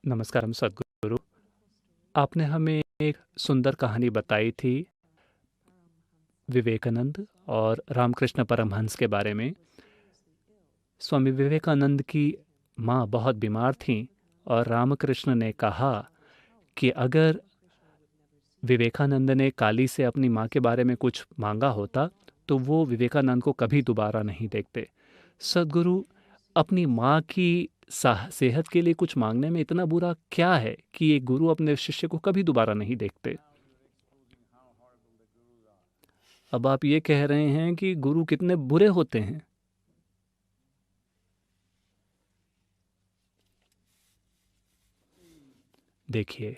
नमस्कारम सद्गुरु। आपने हमें एक सुंदर कहानी बताई थी विवेकानंद और रामकृष्ण परमहंस के बारे में। स्वामी विवेकानंद की माँ बहुत बीमार थीं और रामकृष्ण ने कहा कि अगर विवेकानंद ने काली से अपनी माँ के बारे में कुछ मांगा होता तो वो विवेकानंद को कभी दोबारा नहीं देखते। सद्गुरु, अपनी माँ की सेहत के लिए कुछ मांगने में इतना बुरा क्या है कि एक गुरु अपने शिष्य को कभी दोबारा नहीं देखते? अब आप ये कह रहे हैं कि गुरु कितने बुरे होते हैं। देखिए,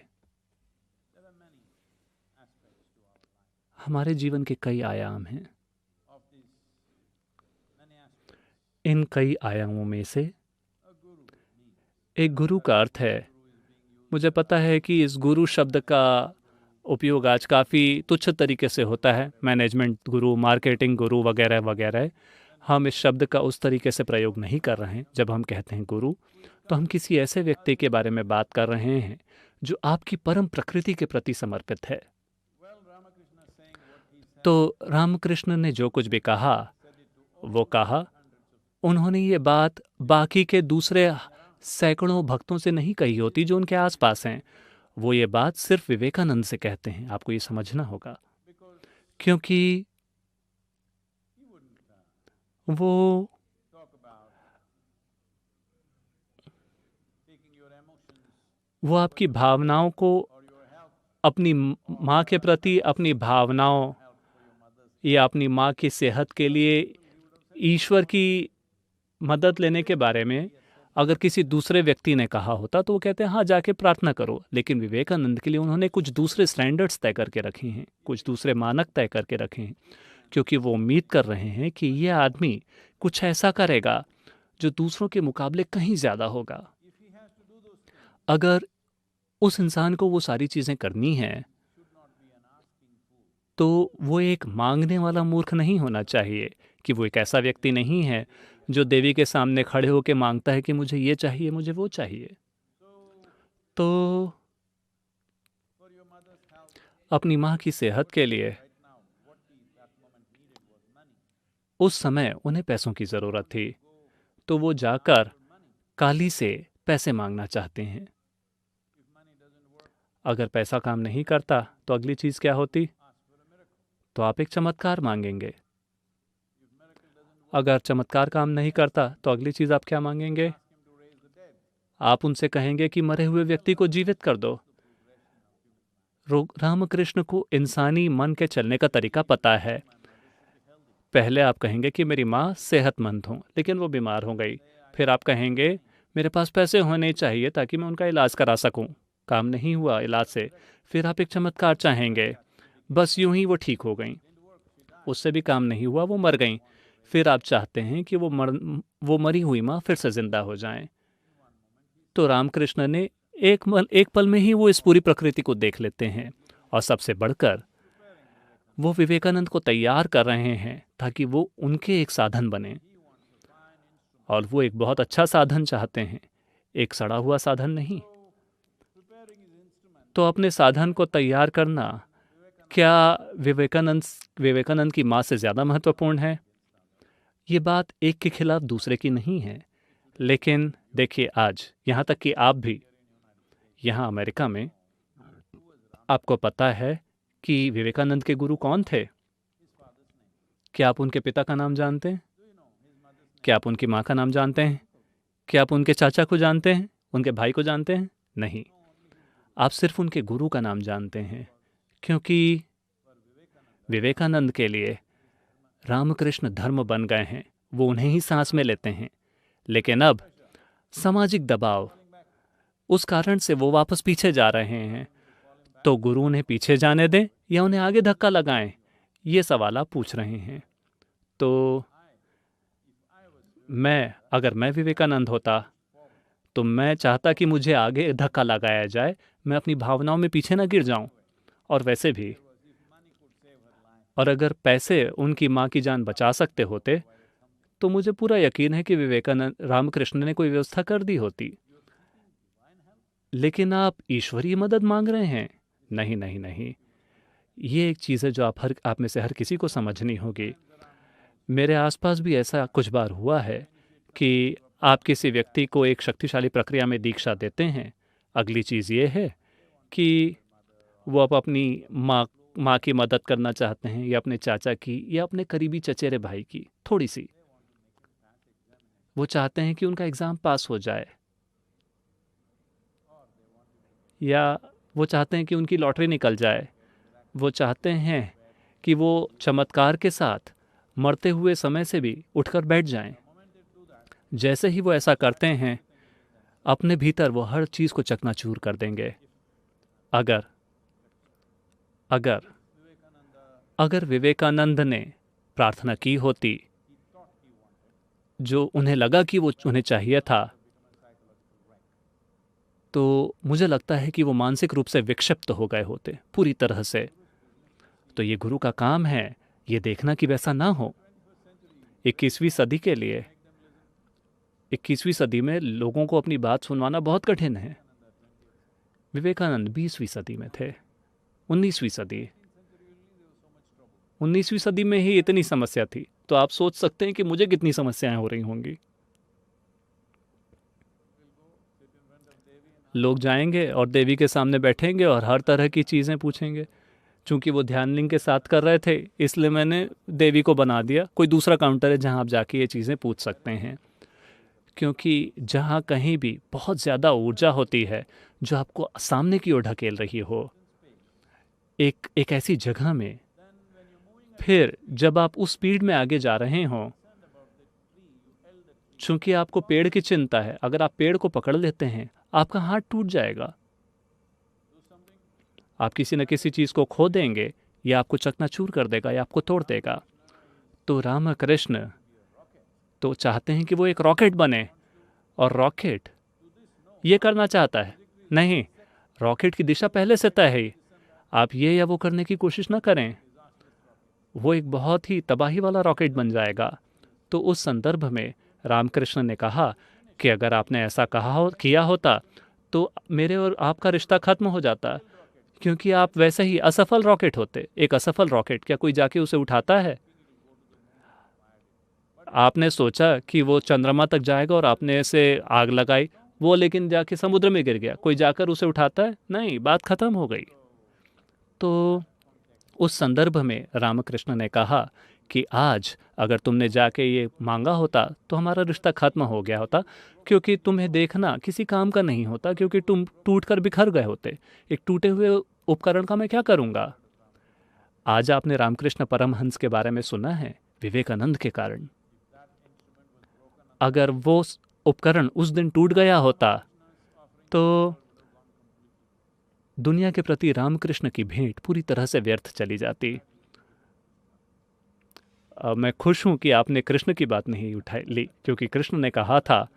हमारे जीवन के कई आयाम हैं। इन कई आयामों में से एक गुरु का अर्थ है। मुझे पता है कि इस गुरु शब्द का उपयोग आज काफ़ी तुच्छ तरीके से होता है। मैनेजमेंट गुरु, मार्केटिंग गुरु वगैरह वगैरह। हम इस शब्द का उस तरीके से प्रयोग नहीं कर रहे हैं। जब हम कहते हैं गुरु, तो हम किसी ऐसे व्यक्ति के बारे में बात कर रहे हैं जो आपकी परम प्रकृति के प्रति समर्पित है। तो रामकृष्ण ने जो कुछ भी कहा वो कहा। उन्होंने ये बात बाकी के दूसरे सैकड़ों भक्तों से नहीं कही होती जो उनके आसपास हैं। वो ये बात सिर्फ विवेकानंद से कहते हैं। आपको ये समझना होगा, क्योंकि वो आपकी भावनाओं को, अपनी माँ के प्रति अपनी भावनाओं या अपनी माँ की सेहत के लिए ईश्वर की मदद लेने के बारे में अगर किसी दूसरे व्यक्ति ने कहा होता तो वो कहते हैं हाँ, जाके प्रार्थना करो। लेकिन विवेकानंद के लिए उन्होंने कुछ दूसरे स्टैंडर्ड्स तय करके रखे हैं, कुछ दूसरे मानक तय करके रखे हैं, क्योंकि वो उम्मीद कर रहे हैं कि ये आदमी कुछ ऐसा करेगा जो दूसरों के मुकाबले कहीं ज़्यादा होगा। अगर उस इंसान को वो सारी चीज़ें करनी हैं तो वो एक मांगने वाला मूर्ख नहीं होना चाहिए, कि वो एक ऐसा व्यक्ति नहीं है जो देवी के सामने खड़े होकर मांगता है कि मुझे ये चाहिए, मुझे वो चाहिए। तो अपनी माँ की सेहत के लिए उस समय उन्हें पैसों की ज़रूरत थी, तो वो जाकर काली से पैसे मांगना चाहते हैं। अगर पैसा काम नहीं करता तो अगली चीज़ क्या होती? तो आप एक चमत्कार मांगेंगे। अगर चमत्कार काम नहीं करता तो अगली चीज़ आप क्या मांगेंगे? आप उनसे कहेंगे कि मरे हुए व्यक्ति को जीवित कर दो। रामकृष्ण को इंसानी मन के चलने का तरीका पता है। पहले आप कहेंगे कि मेरी माँ सेहतमंद हो, लेकिन वो बीमार हो गई। फिर आप कहेंगे मेरे पास पैसे होने चाहिए ताकि मैं उनका इलाज करा सकूं। काम नहीं हुआ इलाज से। फिर आप एक चमत्कार चाहेंगे, बस यूं ही वो ठीक हो गई। उससे भी काम नहीं हुआ, वो मर गई। फिर आप चाहते हैं कि वो मरी हुई माँ फिर से जिंदा हो जाए। तो रामकृष्ण ने एक पल में ही वो इस पूरी प्रकृति को देख लेते हैं, और सबसे बढ़कर वो विवेकानंद को तैयार कर रहे हैं ताकि वो उनके एक साधन बने। और वो एक बहुत अच्छा साधन चाहते हैं, एक सड़ा हुआ साधन नहीं। तो अपने साधन को तैयार करना क्या विवेकानंद की माँ से ज़्यादा महत्वपूर्ण है? ये बात एक के खिलाफ दूसरे की नहीं है। लेकिन देखिए, आज यहाँ तक कि आप भी यहाँ अमेरिका में, आपको पता है कि विवेकानंद के गुरु कौन थे? क्या आप उनके पिता का नाम जानते हैं? क्या आप उनकी माँ का नाम जानते हैं? क्या आप उनके चाचा को जानते हैं? उनके भाई को जानते हैं? नहीं, आप सिर्फ उनके गुरु का नाम जानते हैं, क्योंकि विवेकानंद के लिए रामकृष्ण धर्म बन गए हैं। वो उन्हें ही सांस में लेते हैं। लेकिन अब सामाजिक दबाव, उस कारण से वो वापस पीछे जा रहे हैं। तो गुरु उन्हें पीछे जाने दें या उन्हें आगे धक्का लगाएं? ये सवाल आप पूछ रहे हैं। तो अगर मैं विवेकानंद होता तो मैं चाहता कि मुझे आगे धक्का लगाया जाए, मैं अपनी भावनाओं में पीछे ना गिर जाऊं। और वैसे भी, और अगर पैसे उनकी माँ की जान बचा सकते होते तो मुझे पूरा यकीन है कि रामकृष्ण ने कोई व्यवस्था कर दी होती। लेकिन आप ईश्वरीय मदद मांग रहे हैं। नहीं नहीं नहीं, ये एक चीज़ है जो आप में से हर किसी को समझनी होगी। मेरे आसपास भी ऐसा कुछ बार हुआ है कि आप किसी व्यक्ति को एक शक्तिशाली प्रक्रिया में दीक्षा देते हैं। अगली चीज़ ये है कि वो अब अपनी माँ माँ की मदद करना चाहते हैं, या अपने चाचा की, या अपने करीबी चचेरे भाई की थोड़ी सी। वो चाहते हैं कि उनका एग्ज़ाम पास हो जाए, या वो चाहते हैं कि उनकी लॉटरी निकल जाए। वो चाहते हैं कि वो चमत्कार के साथ मरते हुए समय से भी उठकर बैठ जाएं। जैसे ही वो ऐसा करते हैं, अपने भीतर वो हर चीज़ को चकनाचूर कर देंगे। अगर अगर अगर विवेकानंद ने प्रार्थना की होती, जो उन्हें लगा कि वो उन्हें चाहिए था, तो मुझे लगता है कि वो मानसिक रूप से विक्षिप्त हो गए होते पूरी तरह से। तो ये गुरु का काम है ये देखना कि वैसा ना हो। 21वीं सदी के लिए, 21वीं सदी में लोगों को अपनी बात सुनवाना बहुत कठिन है। विवेकानंद 20वीं सदी में थे। 19वीं सदी 19वीं सदी में ही इतनी समस्या थी, तो आप सोच सकते हैं कि मुझे कितनी समस्याएं हो रही होंगी। लोग जाएंगे और देवी के सामने बैठेंगे और हर तरह की चीज़ें पूछेंगे। चूंकि वो ध्यान लिंग के साथ कर रहे थे, इसलिए मैंने देवी को बना दिया। कोई दूसरा काउंटर है जहां आप जाके ये चीज़ें पूछ सकते हैं। क्योंकि जहाँ कहीं भी बहुत ज़्यादा ऊर्जा होती है जो आपको सामने की ओर ढकेल रही हो, एक एक ऐसी जगह में, फिर जब आप उस स्पीड में आगे जा रहे हों, चूंकि आपको पेड़ की चिंता है, अगर आप पेड़ को पकड़ लेते हैं, आपका हाथ टूट जाएगा। आप किसी न किसी चीज़ को खो देंगे, या आपको चकनाचूर कर देगा, या आपको तोड़ देगा। तो रामकृष्ण तो चाहते हैं कि वो एक रॉकेट बने, और रॉकेट ये करना चाहता है। नहीं, रॉकेट की दिशा पहले से तय है। आप ये या वो करने की कोशिश ना करें, वो एक बहुत ही तबाही वाला रॉकेट बन जाएगा। तो उस संदर्भ में रामकृष्ण ने कहा कि अगर आपने ऐसा किया होता, तो मेरे और आपका रिश्ता खत्म हो जाता, क्योंकि आप वैसे ही असफल रॉकेट होते। एक असफल रॉकेट क्या कोई जाके उसे उठाता है? आपने सोचा कि वो चंद्रमा तक जाएगा और आपने इसे आग लगाई, वो लेकिन जाके समुद्र में गिर गया। कोई जाकर उसे उठाता है? नहीं, बात खत्म हो गई। तो उस संदर्भ में रामकृष्ण ने कहा कि आज अगर तुमने जाके ये मांगा होता तो हमारा रिश्ता खत्म हो गया होता, क्योंकि तुम्हें देखना किसी काम का नहीं होता, क्योंकि तुम टूट कर बिखर गए होते। एक टूटे हुए उपकरण का मैं क्या करूँगा? आज आपने रामकृष्ण परमहंस के बारे में सुना है, विवेकानंद के कारण। अगर वो उपकरण उस दिन टूट गया होता, तो दुनिया के प्रति रामकृष्ण की भेंट पूरी तरह से व्यर्थ चली जाती। मैं खुश हूं कि आपने कृष्ण की बात नहीं उठाई ली, क्योंकि कृष्ण ने कहा था,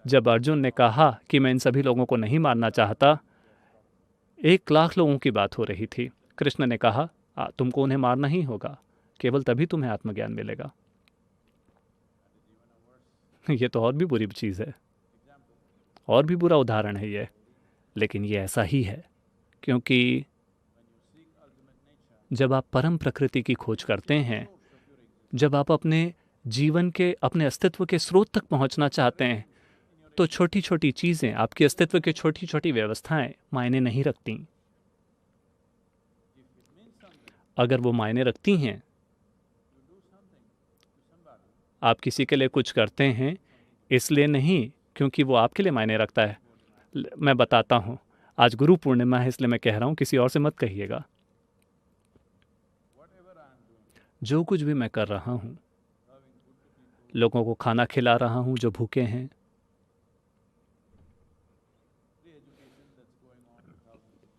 जब अर्जुन ने कहा कि मैं इन सभी लोगों को नहीं मारना चाहता, 1 लाख लोगों की बात हो रही थी। कृष्ण ने कहा, तुमको उन्हें मारना ही होगा, केवल तभी तुम्हें आत्मज्ञान मिलेगा। ये तो और भी बुरी चीज़ है, और भी बुरा उदाहरण है ये, लेकिन ये ऐसा ही है। क्योंकि जब आप परम प्रकृति की खोज करते हैं, जब आप अपने जीवन के, अपने अस्तित्व के स्रोत तक पहुंचना चाहते हैं, तो छोटी छोटी चीज़ें, आपके अस्तित्व की छोटी छोटी व्यवस्थाएं मायने नहीं रखती। अगर वो मायने रखती हैं, आप किसी के लिए कुछ करते हैं इसलिए नहीं क्योंकि वो आपके लिए मायने रखता है। मैं बताता हूँ, आज गुरु पूर्णिमा है इसलिए मैं कह रहा हूँ, किसी और से मत कहिएगा। जो कुछ भी मैं कर रहा हूँ, लोगों को खाना खिला रहा हूँ जो भूखे हैं,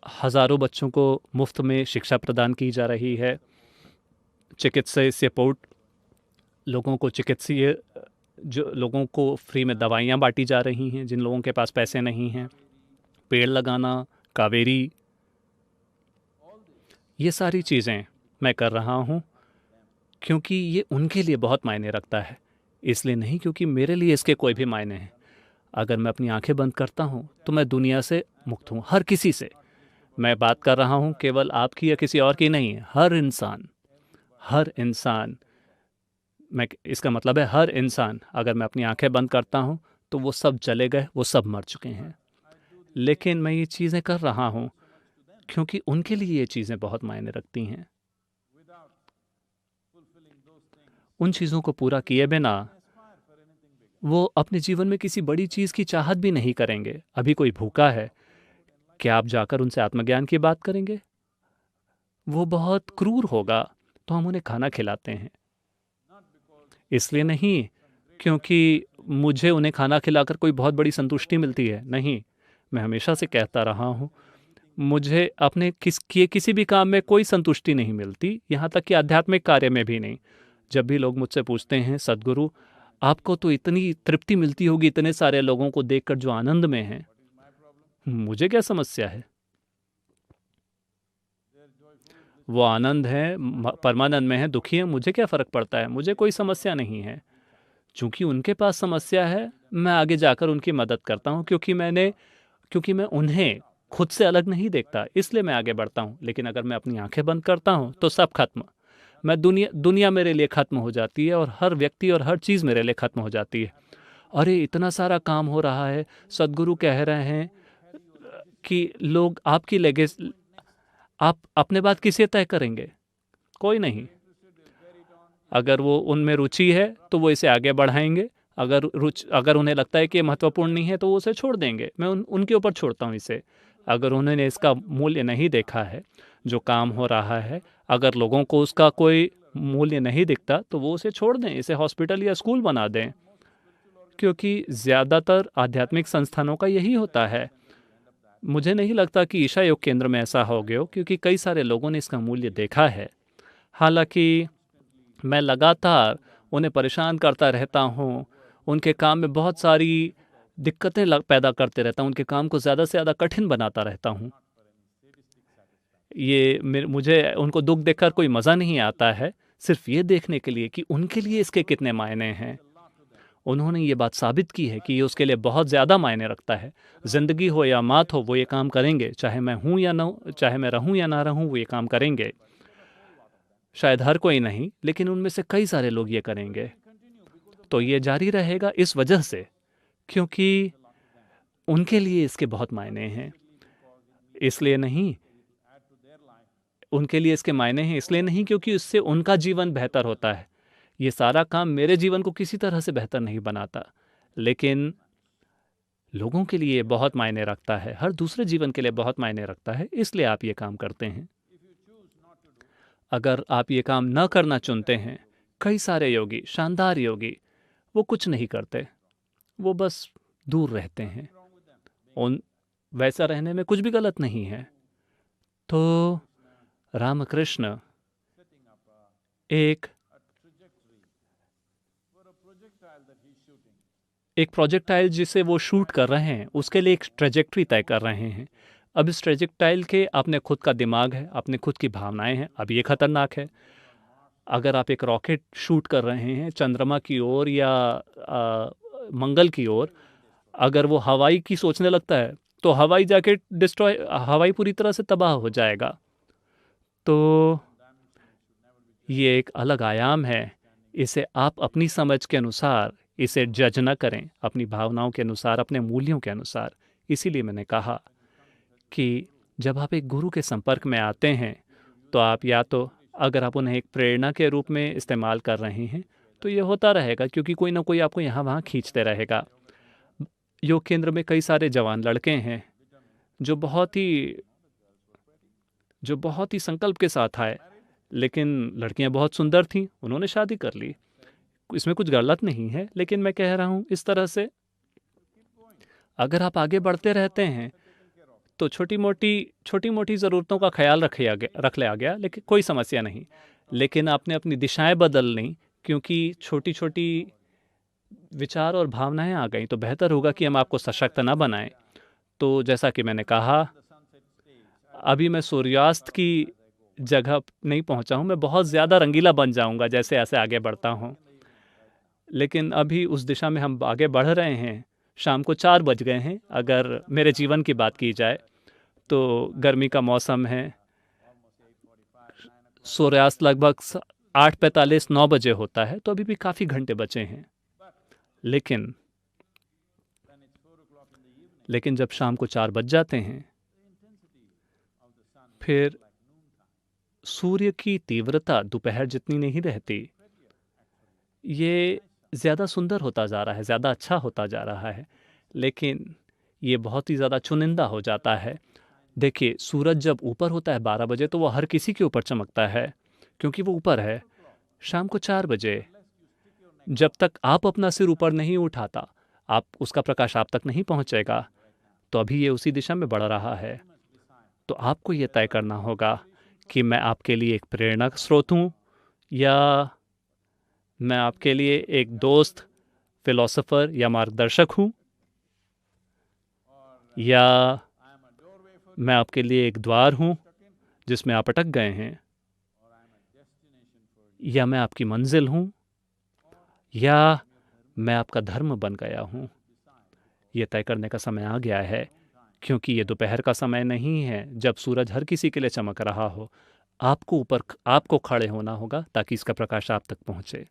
हज़ारों बच्चों को मुफ्त में शिक्षा प्रदान की जा रही है, चिकित्सीय सपोर्ट, लोगों को चिकित्सीय, जो लोगों को फ्री में दवाइयाँ बांटी जा रही हैं जिन लोगों के पास पैसे नहीं हैं, पेड़ लगाना, कावेरी, ये सारी चीज़ें मैं कर रहा हूँ क्योंकि ये उनके लिए बहुत मायने रखता है, इसलिए नहीं क्योंकि मेरे लिए इसके कोई भी मायने हैं। अगर मैं अपनी आंखें बंद करता हूँ तो मैं दुनिया से मुक्त हूँ, हर किसी से। मैं बात कर रहा हूँ केवल आपकी या किसी और की नहीं, हर इंसान, हर इंसान। मैं इसका मतलब है हर इंसान। अगर मैं अपनी आंखें बंद करता हूँ तो वो सब चले गए, वो सब मर चुके हैं। लेकिन मैं ये चीज़ें कर रहा हूँ क्योंकि उनके लिए ये चीज़ें बहुत मायने रखती हैं। उन चीज़ों को पूरा किए बिना वो अपने जीवन में किसी बड़ी चीज़ की चाहत भी नहीं करेंगे। अभी कोई भूखा है, क्या आप जाकर उनसे आत्मज्ञान की बात करेंगे? वो बहुत क्रूर होगा, तो हम उन्हें खाना खिलाते हैं। इसलिए नहीं क्योंकि मुझे उन्हें खाना खिलाकर कोई बहुत बड़ी संतुष्टि मिलती है, नहीं। मैं हमेशा से कहता रहा हूँ, मुझे अपने किए किसी भी काम में कोई संतुष्टि नहीं मिलती, यहाँ तक कि आध्यात्मिक कार्य में भी नहीं। जब भी लोग मुझसे पूछते हैं, सद्गुरु आपको तो इतनी तृप्ति मिलती होगी इतने सारे लोगों को देखकर जो आनंद में हैं, मुझे क्या समस्या है? वो आनंद है, परमानंद में है, दुखी है, मुझे क्या फ़र्क पड़ता है? मुझे कोई समस्या नहीं है। चूँकि उनके पास समस्या है, मैं आगे जाकर उनकी मदद करता हूँ, क्योंकि मैं उन्हें खुद से अलग नहीं देखता, इसलिए मैं आगे बढ़ता हूँ। लेकिन अगर मैं अपनी आंखें बंद करता हूँ तो सब खत्म। मैं दुनिया मेरे लिए खत्म हो जाती है और हर व्यक्ति और हर चीज़ मेरे लिए खत्म हो जाती है। अरे इतना सारा काम हो रहा है, सद्गुरु कह रहे हैं कि लोग आपकी लेगेस आप अपने बात किसे तय करेंगे? कोई नहीं। अगर वो उनमें रुचि है तो वो इसे आगे बढ़ाएंगे, अगर उन्हें लगता है कि ये महत्वपूर्ण नहीं है तो वो उसे छोड़ देंगे। मैं उनके ऊपर छोड़ता हूँ इसे। अगर उन्होंने इसका मूल्य नहीं देखा है, जो काम हो रहा है, अगर लोगों को उसका कोई मूल्य नहीं दिखता तो वो उसे छोड़ दें, इसे हॉस्पिटल या स्कूल बना दें। क्योंकि ज़्यादातर आध्यात्मिक संस्थानों का यही होता है। मुझे नहीं लगता कि ईशा योग केंद्र में ऐसा हो गया हो, क्योंकि कई सारे लोगों ने इसका मूल्य देखा है। हालांकि मैं लगातार उन्हें परेशान करता रहता हूँ, उनके काम में बहुत सारी दिक्कतें पैदा करते रहता हूँ, उनके काम को ज़्यादा से ज़्यादा कठिन बनाता रहता हूँ। मुझे उनको दुख देखकर कोई मज़ा नहीं आता है, सिर्फ ये देखने के लिए कि उनके लिए इसके कितने मायने हैं। उन्होंने ये बात साबित की है कि ये उसके लिए बहुत ज़्यादा मायने रखता है। ज़िंदगी हो या मौत हो, वो ये काम करेंगे, चाहे मैं हूँ या ना, चाहे मैं रहूँ या ना रहूँ, वो ये काम करेंगे। शायद हर कोई नहीं, लेकिन उनमें से कई सारे लोग ये करेंगे। तो ये जारी रहेगा इस वजह से, क्योंकि उनके लिए इसके बहुत मायने हैं। इसलिए नहीं, उनके लिए इसके मायने हैं इसलिए नहीं क्योंकि उससे उनका जीवन बेहतर होता है। ये सारा काम मेरे जीवन को किसी तरह से बेहतर नहीं बनाता, लेकिन लोगों के लिए बहुत मायने रखता है, हर दूसरे जीवन के लिए बहुत मायने रखता है, इसलिए आप ये काम करते हैं। अगर आप ये काम न करना चुनते हैं, कई सारे योगी, शानदार योगी, वो कुछ नहीं करते, वो बस दूर रहते हैं। उन वैसा रहने में कुछ भी गलत नहीं है। तो रामकृष्ण एक प्रोजेक्टाइल जिसे वो शूट कर रहे हैं, उसके लिए एक ट्रेजेक्ट्री तय कर रहे हैं। अब इस ट्रेजेक्टाइल के अपने खुद का दिमाग है, अपने खुद की भावनाएं हैं। अब ये खतरनाक है। अगर आप एक रॉकेट शूट कर रहे हैं चंद्रमा की ओर या मंगल की ओर, अगर वो हवाई की सोचने लगता है तो हवाई जैकेट हवाई पूरी तरह से तबाह हो जाएगा। तो ये एक अलग आयाम है। इसे आप अपनी समझ के अनुसार इसे जज न करें, अपनी भावनाओं के अनुसार, अपने मूल्यों के अनुसार। इसीलिए मैंने कहा कि जब आप एक गुरु के संपर्क में आते हैं तो आप या तो, अगर आप उन्हें एक प्रेरणा के रूप में इस्तेमाल कर रहे हैं तो ये होता रहेगा, क्योंकि कोई ना कोई आपको यहाँ वहाँ खींचते रहेगा। योग केंद्र में कई सारे जवान लड़के हैं जो बहुत ही संकल्प के साथ आए, लेकिन लड़कियां बहुत सुंदर थीं, उन्होंने शादी कर ली। इसमें कुछ गलत नहीं है, लेकिन मैं कह रहा हूँ इस तरह से अगर आप आगे बढ़ते रहते हैं तो छोटी मोटी ज़रूरतों का ख्याल रख लिया गया, लेकिन कोई समस्या नहीं। लेकिन आपने अपनी दिशाएं बदल ली, क्योंकि छोटी छोटी विचार और भावनाएं आ गई, तो बेहतर होगा कि हम आपको सशक्त ना बनाएं। तो जैसा कि मैंने कहा, अभी मैं सूर्यास्त की जगह नहीं पहुंचा हूं, मैं बहुत ज़्यादा रंगीला बन जाऊंगा जैसे ऐसे आगे बढ़ता हूं। लेकिन अभी उस दिशा में हम आगे बढ़ रहे हैं। शाम को 4 बज गए हैं। अगर मेरे जीवन की बात की जाए तो गर्मी का मौसम है, सूर्यास्त लगभग 8:45 9 बजे होता है, तो अभी भी काफ़ी घंटे बचे हैं। लेकिन लेकिन जब शाम को 4 बज जाते हैं, फिर सूर्य की तीव्रता दोपहर जितनी नहीं रहती। ये ज़्यादा सुंदर होता जा रहा है, ज़्यादा अच्छा होता जा रहा है, लेकिन ये बहुत ही ज़्यादा चुनिंदा हो जाता है। देखिए, सूरज जब ऊपर होता है 12 बजे, तो वो हर किसी के ऊपर चमकता है, क्योंकि वो ऊपर है। शाम को 4 बजे, जब तक आप अपना सिर ऊपर नहीं उठाता, आप उसका प्रकाश आप तक नहीं पहुंचेगा, तो अभी ये उसी दिशा में बढ़ रहा है। तो आपको ये तय करना होगा कि मैं आपके लिए एक प्रेरणा स्रोत हूँ, या मैं आपके लिए एक दोस्त, फिलोसोफर या मार्गदर्शक हूँ, या मैं आपके लिए एक द्वार हूँ जिसमें आप अटक गए हैं, या मैं आपकी मंजिल हूँ, या मैं आपका धर्म बन गया हूँ। ये तय करने का समय आ गया है, क्योंकि ये दोपहर का समय नहीं है जब सूरज हर किसी के लिए चमक रहा हो। आपको खड़े होना होगा ताकि इसका प्रकाश आप तक पहुँचे।